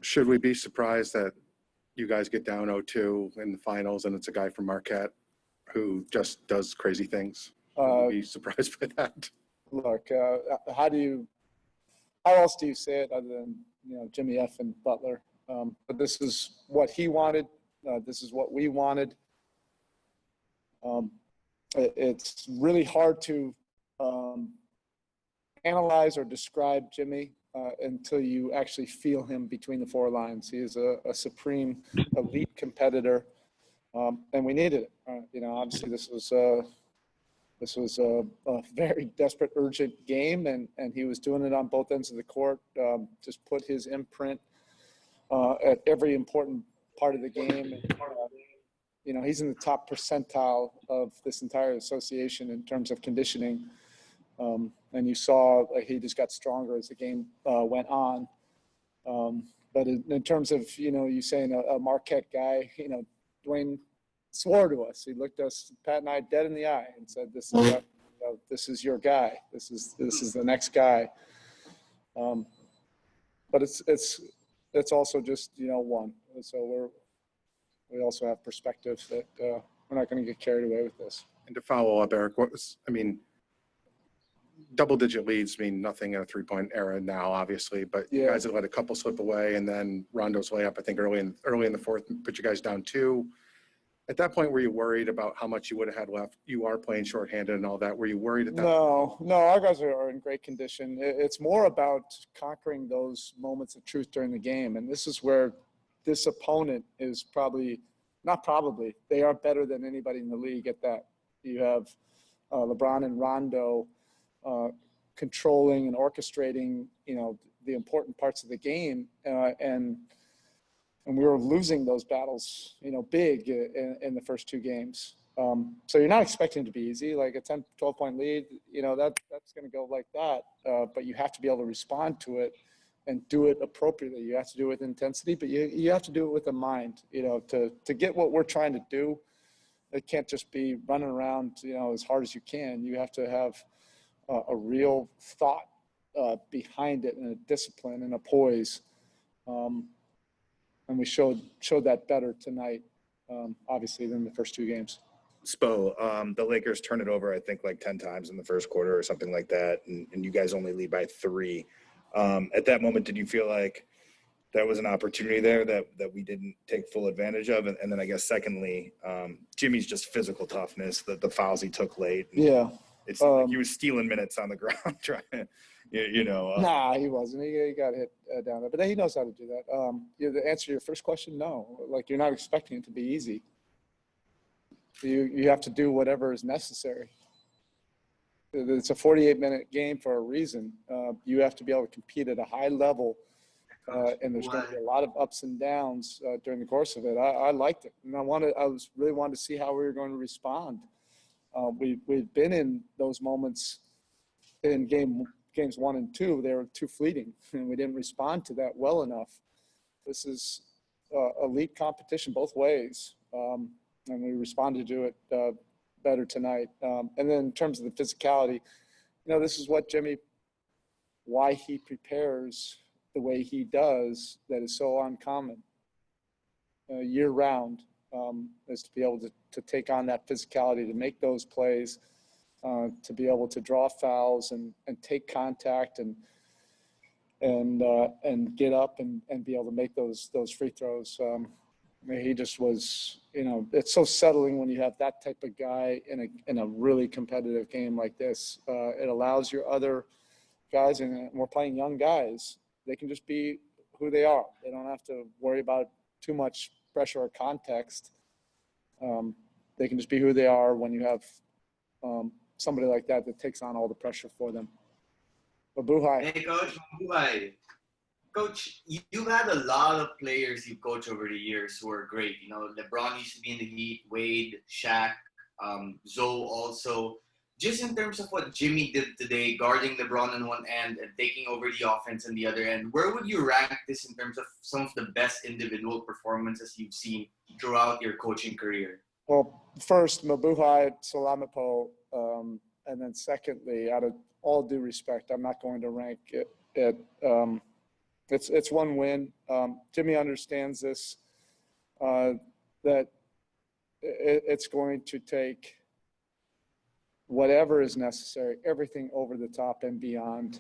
Should we be surprised that you guys get down 0-2 in the finals and it's a guy from Marquette who just does crazy things? Should we be surprised by that? Look, how else do you say it other than, Jimmy F. and Butler? But this is what he wanted. This is what we wanted. It's really hard to analyze or describe Jimmy until you actually feel him between the four lines. He is a supreme elite competitor, and we needed it. Obviously this was a very desperate, urgent game, and he was doing it on both ends of the court. Just put his imprint at every important part of the game. And, he's in the top percentile of this entire association in terms of conditioning. And you saw he just got stronger as the game went on. But in terms of, you saying a Marquette guy, Dwayne swore to us. He looked us, Pat and I, dead in the eye and said, "This is this is your guy. This is the next guy." But it's also just one. So we also have perspective that we're not going to get carried away with this. And to follow up, Eric, double-digit leads mean nothing in a three-point era now, obviously, but you guys have let a couple slip away, and then Rondo's layup, I think, early in the fourth, put you guys down 2. At that point, were you worried about how much you would have had left? You are playing shorthanded and all that. Were you worried at that point? No, our guys are in great condition. It's more about conquering those moments of truth during the game, and this is where this opponent is they are better than anybody in the league at that. You have LeBron and Rondo controlling and orchestrating, the important parts of the game, and we were losing those battles, big in the first 2 games. So you're not expecting it to be easy, like a 10, 12-point lead, that's going to go like that. But you have to be able to respond to it and do it appropriately. You have to do it with intensity, but you have to do it with a mind, to get what we're trying to do. It can't just be running around, as hard as you can. You have to have a real thought behind it, and a discipline and a poise. And we showed that better tonight, obviously, than the first 2 games. Spo, the Lakers turn it over, I think, like 10 times in the first quarter or something like that, and you guys only lead by 3. At that moment, did you feel like that was an opportunity there that we didn't take full advantage of? And then I guess secondly, Jimmy's just physical toughness, the fouls he took late. Yeah. It seemed like he was stealing minutes on the ground trying to, Nah, he wasn't. He got hit down there. But he knows how to do that. The answer to your first question, no. Like, you're not expecting it to be easy. You have to do whatever is necessary. It's a 48-minute game for a reason. You have to be able to compete at a high level, and there's going to be a lot of ups and downs during the course of it. I liked it, and I really wanted to see how we were going to respond. We've been in those moments in games 1 and 2. They were too fleeting, and we didn't respond to that well enough. This is elite competition both ways, and we responded to it better tonight. And then in terms of the physicality, this is what why he prepares the way he does, that is so uncommon year round, is to be able to take on that physicality, to make those plays, to be able to draw fouls and take contact and get up and be able to make those free throws. He just was, it's so settling when you have that type of guy in a really competitive game like this. It allows your other guys, and we're playing young guys, they can just be who they are. They don't have to worry about too much pressure or context. They can just be who they are when you have somebody like that takes on all the pressure for them. Mabuhay. Hey, Coach. Mabuhay. Coach, you've had a lot of players you coach over the years who are great. LeBron used to be in the Heat, Wade, Shaq, Zoe also. Just in terms of what Jimmy did today, guarding LeBron on one end and taking over the offense on the other end, where would you rank this in terms of some of the best individual performances you've seen throughout your coaching career? Well, first, Mabuhay, Salamat po, and then secondly, out of all due respect, I'm not going to rank it It's one win. Jimmy understands this, that it's going to take whatever is necessary, everything over the top and beyond.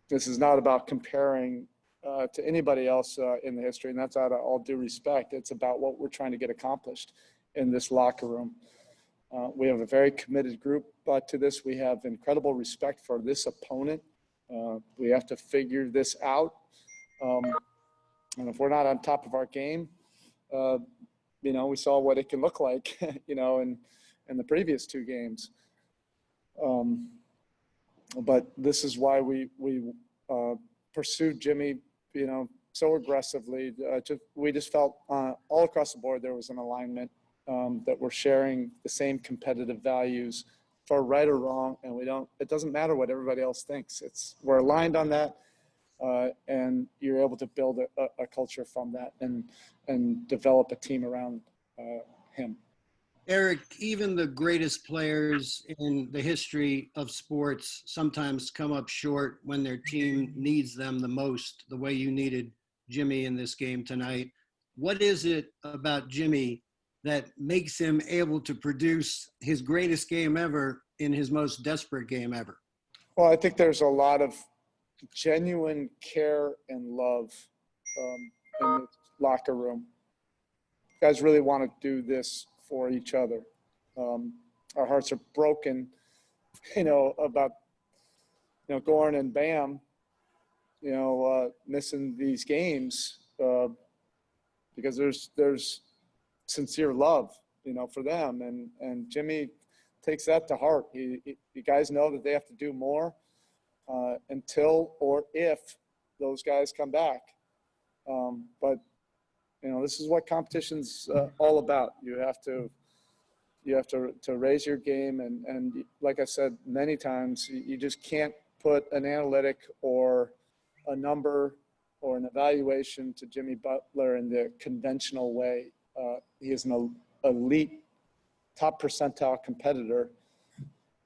This is not about comparing to anybody else in the history, and that's out of all due respect. It's about what we're trying to get accomplished in this locker room. We have a very committed group to this. We have incredible respect for this opponent. We have to figure this out. And if we're not on top of our game, we saw what it can look like, in the previous two games. But this is why we pursued Jimmy, so aggressively. We just felt all across the board there was an alignment, that we're sharing the same competitive values for right or wrong, and it doesn't matter what everybody else thinks. We're aligned on that, and you're able to build a culture from that and develop a team around him. Eric, even the greatest players in the history of sports sometimes come up short when their team needs them the most, the way you needed Jimmy in this game tonight. What is it about Jimmy that makes him able to produce his greatest game ever in his most desperate game ever? Well, I think there's a lot of genuine care and love in the locker room. Guys really want to do this for each other. Our hearts are broken, about, Goran and Bam, missing these games because there's sincere love, for them. And Jimmy takes that to heart. You guys know that they have to do more until or if those guys come back. But this is what competition's all about. You have to raise your game, and like I said many times, you just can't put an analytic or a number or an evaluation to Jimmy Butler in the conventional way. He is an elite, top percentile competitor,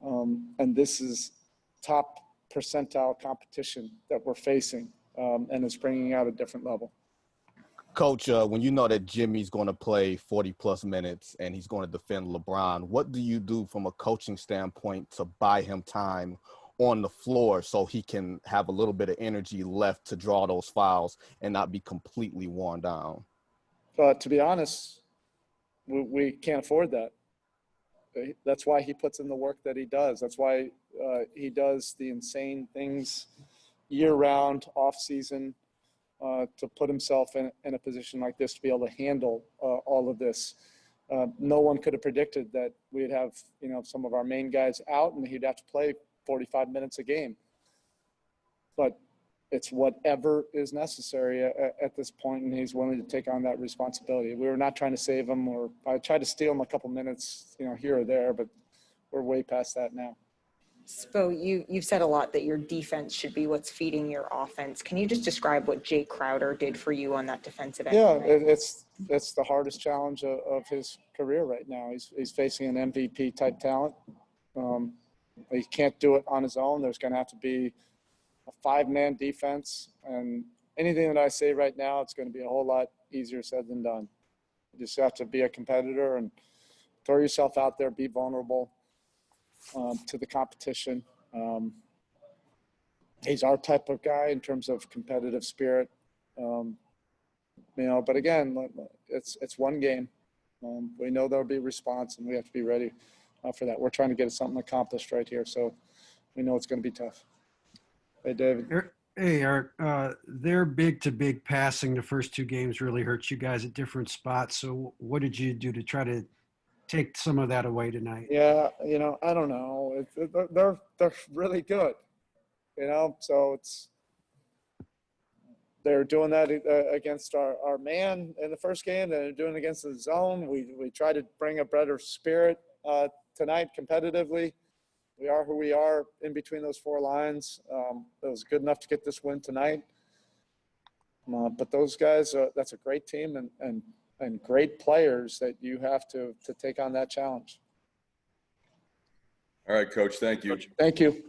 and this is top percentile competition that we're facing, and it's bringing out a different level. Coach, when you know that Jimmy's going to play 40-plus minutes and he's going to defend LeBron, what do you do from a coaching standpoint to buy him time on the floor so he can have a little bit of energy left to draw those fouls and not be completely worn down? To be honest, we can't afford that. That's why he puts in the work that he does. That's why he does the insane things year-round, off-season, to put himself in a position like this to be able to handle all of this. No one could have predicted that we'd have, some of our main guys out and he'd have to play 45 minutes a game. But it's whatever is necessary at this point, and he's willing to take on that responsibility. We were not trying to save him, or I tried to steal him a couple minutes, here or there, but we're way past that now. Spo, you've said a lot that your defense should be what's feeding your offense. Can you just describe what Jay Crowder did for you on that defensive end? Yeah, it's the hardest challenge of his career right now. He's facing an MVP type talent. He can't do it on his own. There's going to have to be a 5-man defense, and anything that I say right now, it's going to be a whole lot easier said than done. You just have to be a competitor and throw yourself out there, be vulnerable to the competition. He's our type of guy in terms of competitive spirit. But again, it's one game. We know there'll be a response, and we have to be ready for that. We're trying to get something accomplished right here, so we know it's going to be tough. Hey, David. Hey, Eric. Their big-to-big passing the first two games really hurt you guys at different spots. So what did you do to try to take some of that away tonight? Yeah, I don't know. They're really good, so they're doing that against our man in the first game, and they're doing it against the zone. We try to bring a better spirit tonight competitively. We are who we are in between those four lines. It was good enough to get this win tonight. But those guys, that's a great team and great players that you have to take on that challenge. All right, Coach. Thank you. Thank you.